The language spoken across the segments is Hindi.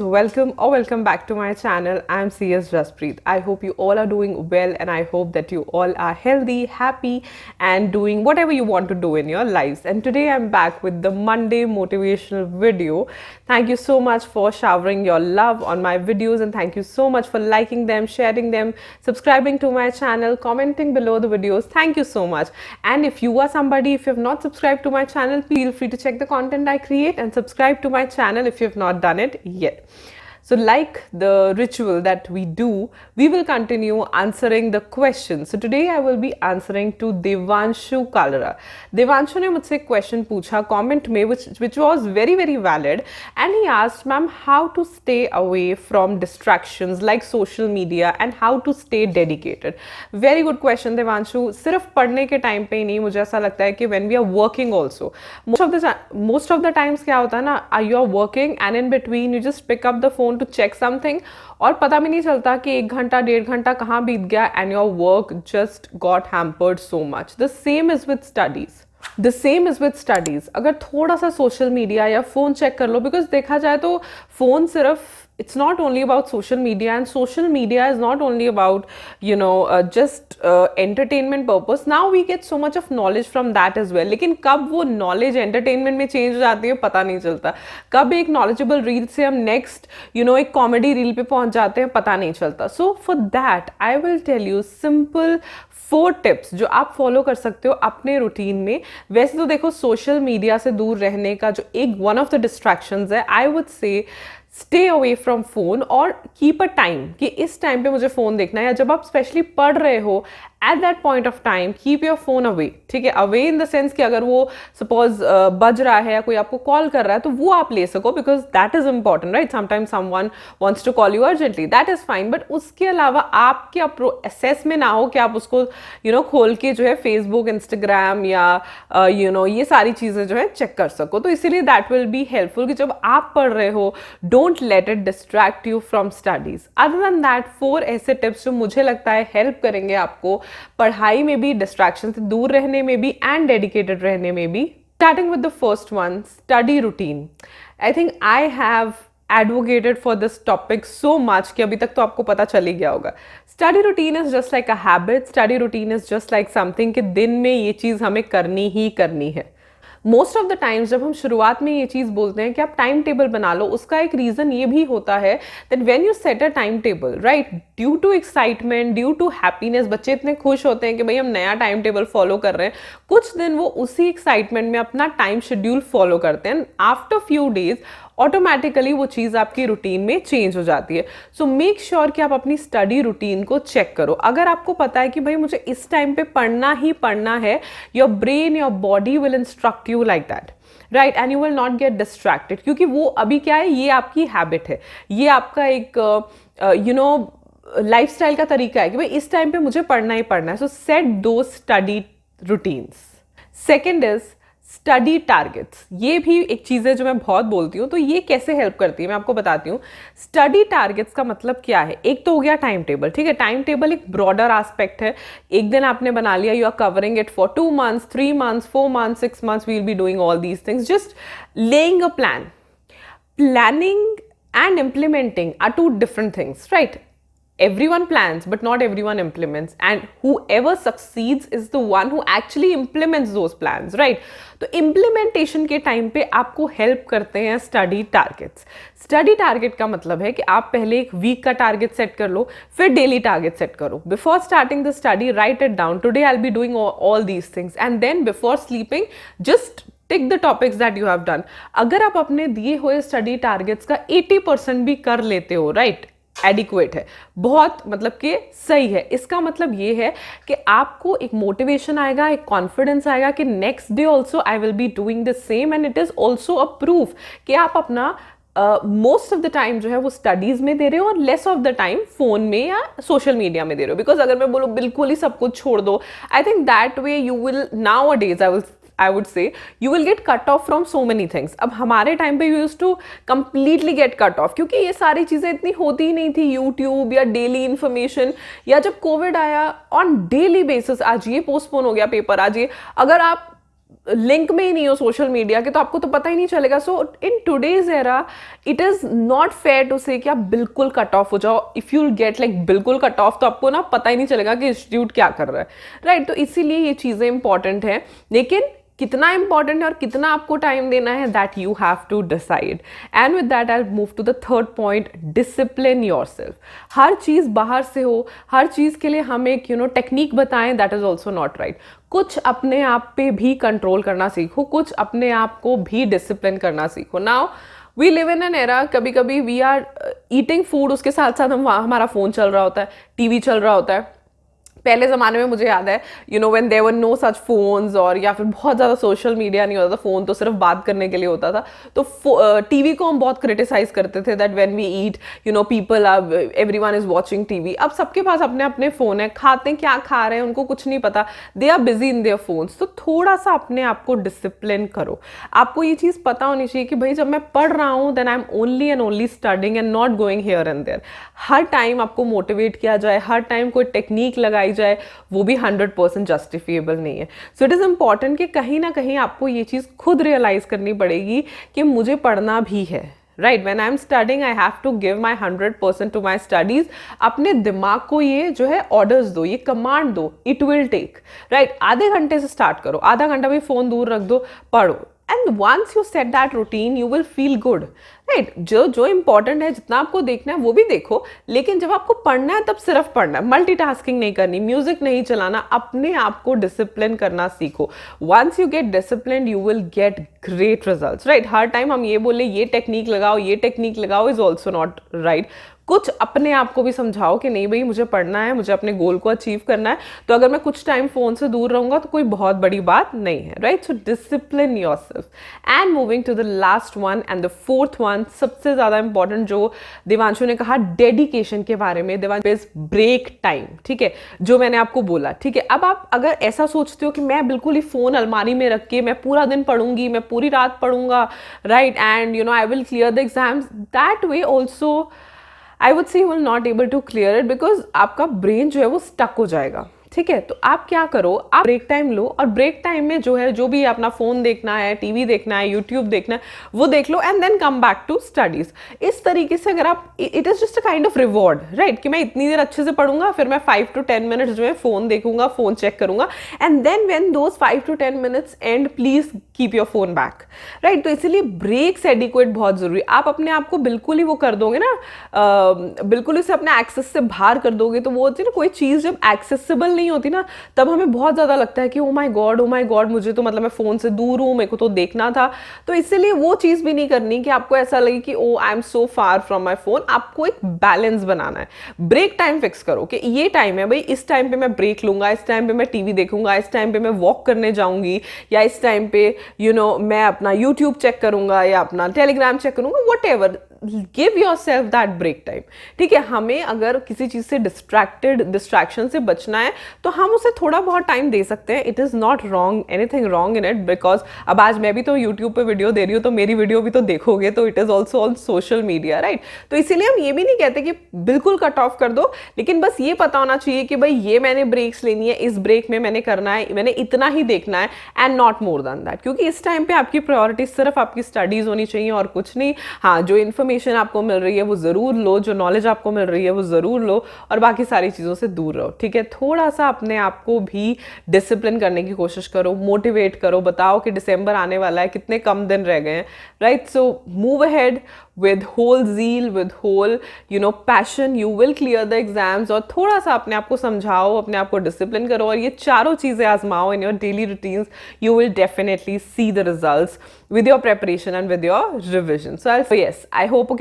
welcome back to my channel. I'm CS Jaspreet. I hope you all are doing well and I hope that you all are healthy, happy and doing whatever you want to do in your lives. And today I'm back with the Monday motivational video. Thank you so much for showering your love on my videos and thank you so much for liking them, sharing them, subscribing to my channel, commenting below the videos. Thank you so much. And if you are somebody, if you have not subscribed to my channel, feel free to check the content I create and subscribe to my channel if you have not done it yet. So like the ritual that we do, we will continue answering the questions. So today I will be answering to Devanshu Kalra. Devanshu ने मुझसे question पूछा comment में which was very valid and he asked, ma'am, how to stay away from distractions like social media and how to stay dedicated. Very good question Devanshu. सिर्फ पढ़ने के time पे ही नहीं, मुझे ऐसा लगता है कि when we are working also, most of the times क्या होता है ना, you are working and in between you just pick up the phone to check something और पता भी नहीं चलता कि 1 घंटा 1.5 घंटा कहाँ बीत गया and your work just got hampered so much. The same is with studies. अगर थोड़ा सा सोशल मीडिया या फ़ोन चेक कर लो, बिकॉज देखा जाए तो फ़ोन सिर्फ it's not only about social media and social media is not only about just entertainment purpose. Now we get so much of knowledge from that as well. लेकिन कब वो knowledge entertainment में change हो जाती है पता नहीं चलता, कब एक knowledgeable reel से हम next एक comedy reel पे पहुंच जाते हैं पता नहीं चलता. So for that I will tell you simple 4 tips जो आप फॉलो कर सकते हो अपने रूटीन में. वैसे तो देखो सोशल मीडिया से दूर रहने का जो एक वन ऑफ द डिस्ट्रैक्शंस है, आई वुड से स्टे अवे फ्रॉम फोन और कीप अ टाइम कि इस टाइम पे मुझे फोन देखना है, या जब आप स्पेशली पढ़ रहे हो at that point of time keep your phone away. ठीक है, अवे इन द सेंस कि अगर वो सपोज बज रहा है या कोई आपको कॉल कर रहा है तो वो आप ले सको, because that is important right. Sometimes someone wants to call you urgently, that is fine, but उसके अलावा आपके एसेस में ना हो कि आप उसको खोल के जो है फेसबुक, इंस्टाग्राम या ये सारी चीजें जो है चेक कर सको. तो इसीलिए दैट विल बी हेल्पफुल कि जब आप पढ़ रहे हो don't let it distract you from studies. Other than that 4 ऐसे टिप्स जो मुझे लगता है हेल्प करेंगे आपको पढ़ाई में भी, डिस्ट्रैक्शन से दूर रहने में भी एंड डेडिकेटेड रहने में भी. Starting with the first one, study routine. I think I have advocated for this topic so much कि अभी तक तो आपको पता चल ही गया होगा. Study routine is just like a habit. Study routine is just like something कि दिन में ये चीज़ हमें करनी ही करनी है. मोस्ट ऑफ द टाइम्स जब हम शुरुआत में ये चीज़ बोलते हैं कि आप टाइम टेबल बना लो, उसका एक रीज़न ये भी होता है that when you set a time table right, due to excitement, due to happiness, बच्चे इतने खुश होते हैं कि भाई हम नया टाइम टेबल फॉलो कर रहे हैं, कुछ दिन वो उसी एक्साइटमेंट में अपना टाइम शेड्यूल फॉलो करते हैं. आफ्टर फ्यू डेज ऑटोमेटिकली वो चीज़ आपकी रूटीन में चेंज हो जाती है. सो मेक श्योर कि आप अपनी स्टडी रूटीन को चेक करो. अगर आपको पता है कि भाई मुझे इस टाइम पे पढ़ना ही पढ़ना है, your brain, your body will instruct you like that right, and you will not get distracted, क्योंकि वो अभी क्या है, ये आपकी हैबिट है, ये आपका एक लाइफस्टाइल का तरीका है कि भाई इस टाइम पे मुझे पढ़ना ही पढ़ना है. सो सेट दो study routines. Second is study targets. ये भी एक चीज़ है जो मैं बहुत बोलती हूँ, तो ये कैसे हेल्प करती है मैं आपको बताती हूँ. स्टडी टारगेट्स का मतलब क्या है, एक तो हो गया टाइम टेबल. ठीक है, टाइम टेबल एक ब्रॉडर एस्पेक्ट है. एक दिन आपने बना लिया, you are covering it for 2 months, 3 months, 4 months, 6 months, we will be doing all these things. Just laying a plan. Planning and implementing are 2 different things, right? Everyone plans but not everyone implements, and whoever succeeds is the one who actually implements those plans, right? तो implementation के टाइम पे आपको हेल्प करते हैं स्टडी टारगेट्स. स्टडी टारगेट का मतलब है कि आप पहले एक वीक का टारगेट सेट कर लो, फिर डेली टारगेट सेट करो. Before starting the study write it down, today I will be doing all these things, and then before sleeping just tick the topics that you have done. अगर आप अपने दिए हुए स्टडी टारगेट्स का 80% भी कर लेते हो राइट, एडिक्वेट है, बहुत मतलब कि सही है. इसका मतलब ये है कि आपको एक मोटिवेशन आएगा, एक कॉन्फिडेंस आएगा कि next day also I will be doing the same, and it is also a proof कि आप अपना मोस्ट ऑफ द टाइम जो है वो स्टडीज में दे रहे हो और less of the time phone में या सोशल मीडिया में दे रहे हो. बिकॉज अगर मैं बोलूँ बिल्कुल ही सब कुछ छोड़ दो, I think that way you will now a days I would say you will get cut off from so many things. अब हमारे टाइम पे you used to completely get cut off क्योंकि ये सारी चीज़ें इतनी होती ही नहीं थी. यूट्यूब या डेली इन्फॉर्मेशन, या जब कोविड आया ऑन डेली बेसिस, आज ये पोस्टपोन हो गया पेपर, आज ये, अगर आप लिंक में ही नहीं हो सोशल मीडिया के तो आपको तो पता ही नहीं चलेगा. So in today's era it is not fair to say कि आप बिल्कुल कट ऑफ हो जाओ. इफ़ यू गेट लाइक बिल्कुल कट ऑफ तो आपको ना पता ही नहीं चलेगा कि इंस्टीट्यूट क्या कर रहा है, राइट. तो इसीलिए ये चीज़ें इंपॉर्टेंट हैं, लेकिन कितना इंपॉर्टेंट है और कितना आपको टाइम देना है, that you have to decide. And with that I move to the third point, discipline yourself. हर चीज़ बाहर से हो, हर चीज़ के लिए हम एक टेक्निक बताएं, that is also not right. कुछ अपने आप पे भी कंट्रोल करना सीखो, कुछ अपने आप को भी डिसिप्लिन करना सीखो. Now we live in an era, कभी कभी वी आर ईटिंग फूड, उसके साथ साथ हमारा फ़ोन चल रहा होता है, टीवी चल रहा होता है. पहले ज़माने में मुझे याद है when there were no such phones, और या फिर बहुत ज़्यादा सोशल मीडिया नहीं होता था, फ़ोन तो सिर्फ बात करने के लिए होता था. तो टीवी को हम बहुत क्रिटिसाइज करते थे that when we eat people are everyone is watching TV. अब सबके पास अपने अपने फ़ोन है, खाते हैं क्या खा रहे हैं उनको कुछ नहीं पता, they are busy in their phones. तो थोड़ा सा अपने आप को डिसिप्लिन करो. आपको ये चीज़ पता होनी चाहिए कि भाई जब मैं पढ़ रहा हूँ then I am only and only studying and not going here and there. हर टाइम आपको मोटिवेट किया जाए, हर टाइम कोई टेक्निक लगाई जाए, वो भी 100% जस्टिफिएबल नहीं है. सो इट इज़ इंपॉर्टेंट कि कहीं ना कहीं आपको ये चीज़ खुद रियलाइज़ करनी पड़ेगी कि मुझे पढ़ना भी है, right. When I am studying I have to give my 100% to my studies. अपने दिमाग को ये जो है ऑर्डर्स दो, ये कमांड दो, इट विल टेक, राइट. आधे घंटे से स्टार्ट करो, आधा घंटा भी फ़ोन दूर रख दो, पढ़ो. And once you set that routine you will feel good, right. जो इंपॉर्टेंट है, जितना आपको देखना है वो भी देखो, लेकिन जब आपको पढ़ना है तब सिर्फ पढ़ना है, मल्टीटास्किंग नहीं करनी, म्यूजिक नहीं चलाना. अपने आप को डिसिप्लिन करना सीखो. Once you get discipline you will get great results, right. हर टाइम हम ये बोले ये टेक्निक लगाओ, ये टेक्निक लगाओ, इज ऑल्सो नॉट राइट. कुछ अपने आप को भी समझाओ कि नहीं भाई मुझे पढ़ना है, मुझे अपने गोल को अचीव करना है, तो अगर मैं कुछ टाइम फ़ोन से दूर रहूँगा तो कोई बहुत बड़ी बात नहीं है, right. So discipline yourself. And moving to the last one and the fourth one, सबसे ज़्यादा इंपॉर्टेंट जो देवांशु ने कहा डेडिकेशन के बारे में. देवांशु इज ब्रेक टाइम, ठीक है, जो मैंने आपको बोला, ठीक है. अब आप अगर ऐसा सोचते हो कि मैं बिल्कुल ही फ़ोन अलमारी में रख के मैं पूरा दिन पढ़ूंगी, मैं पूरी रात पढ़ूंगा, right, and I will clear the exams, that way also I would say you will not able to clear it, because आपका ब्रेन जो है वो स्टक हो जाएगा, ठीक है. तो आप क्या करो, आप ब्रेक टाइम लो, और ब्रेक टाइम में जो है जो भी अपना फ़ोन देखना है, टीवी देखना है, यूट्यूब देखना है, वो देख लो and then come back to studies. इस तरीके से अगर आप, it is just a kind of reward, right, कि मैं इतनी देर अच्छे से पढ़ूंगा, फिर मैं 5 to 10 मिनट्स जो है फ़ोन देखूंगा, फ़ोन चेक करूंगा, and then when those 5 to 10 minutes and please keep your phone back, right. तो इसीलिए ब्रेक्स एडिक्वेट बहुत ज़रूरी. आप अपने आप को बिल्कुल ही वो कर दोगे ना, बिल्कुल इसे अपने एक्सेस से बाहर कर दोगे, तो वो होती है ना, कोई चीज़ जब एक्सेसिबल नहीं होती ना, तब हमें बहुत ज़्यादा लगता है कि ओ माय गॉड मुझे तो मतलब मैं फ़ोन से दूर हूँ, मेरे को तो देखना था. तो इसीलिए वो चीज़ भी नहीं करनी कि आपको ऐसा लगे कि oh I am so far from my phone. आपको एक बैलेंस बनाना है. ब्रेक टाइम फिक्स करो कि ये टाइम है भाई, इस टाइम पे मैं ब्रेक लूंगा, इस टाइम पे मैं टीवी देखूंगा, इस टाइम पे मैं वॉक करने जाऊंगी, या इस टाइम पे मैं अपना यूट्यूब चेक करूंगा या अपना टेलीग्राम चेक करूंगा, whatever. Give yourself that break time, ठीक है. हमें अगर किसी चीज़ से डिस्ट्रैक्शन से बचना है तो हम उसे थोड़ा बहुत टाइम दे सकते हैं. It is not wrong, anything wrong in it, because अब आज मैं भी तो यूट्यूब पे वीडियो दे रही हूँ, तो मेरी वीडियो भी तो देखोगे, तो it is also on social media, right. तो इसीलिए हम ये भी नहीं कहते कि बिल्कुल कट ऑफ कर दो, लेकिन बस ये पता होना चाहिए कि भाई ये मैंने ब्रेक्स लेनी है, इस ब्रेक में मैंने करना है, मैंने इतना ही देखना है, and not more than that. क्योंकि इस टाइम पे आपकी प्रायोरिटी सिर्फ आपकी स्टडीज़ होनी चाहिए और कुछ नहीं. हाँ, जो इन्फॉर्मेशन आपको मिल रही है वो ज़रूर लो, जो नॉलेज आपको मिल रही है वो ज़रूर लो, और बाकी सारी चीज़ों से दूर रहो, ठीक है. थोड़ा सा अपने आप को भी डिसिप्लिन करने की कोशिश करो, मोटिवेट करो, बताओ कि दिसंबर आने वाला है, कितने कम दिन रह गए हैं, right. So move ahead with whole zeal, with whole passion, you will clear the exams. और थोड़ा सा अपने आप को समझाओ, अपने आप को डिसिप्लिन करो, और ये चारों चीज़ें आजमाओ in your daily routines. You will definitely see the results with your preparation and with your revision. So yes, I hope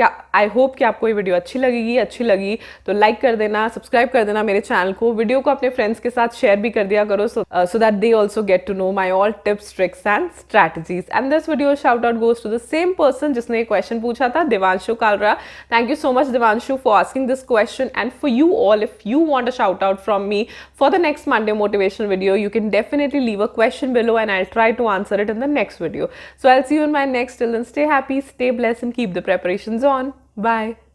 कि आपको ये वीडियो अच्छी लगी तो लाइक कर देना, सब्सक्राइब कर देना मेरे चैनल को, वीडियो को अपने फ्रेंड्स के साथ शेयर भी कर दिया करो, so that they also get to know my all tips, tricks and strategies. And this video shout out goes to the same person जिसने ये क्वेश्चन पूछा था, Devanshu Kalra. Thank you so much, Devanshu, for asking this question. And for you all, if you want a shout out from me for the next Monday motivational video, you can definitely leave a question below and I'll try to answer it in the next video. So I'll see you in my next. Till then, stay happy, stay blessed and keep the preparations on. Bye.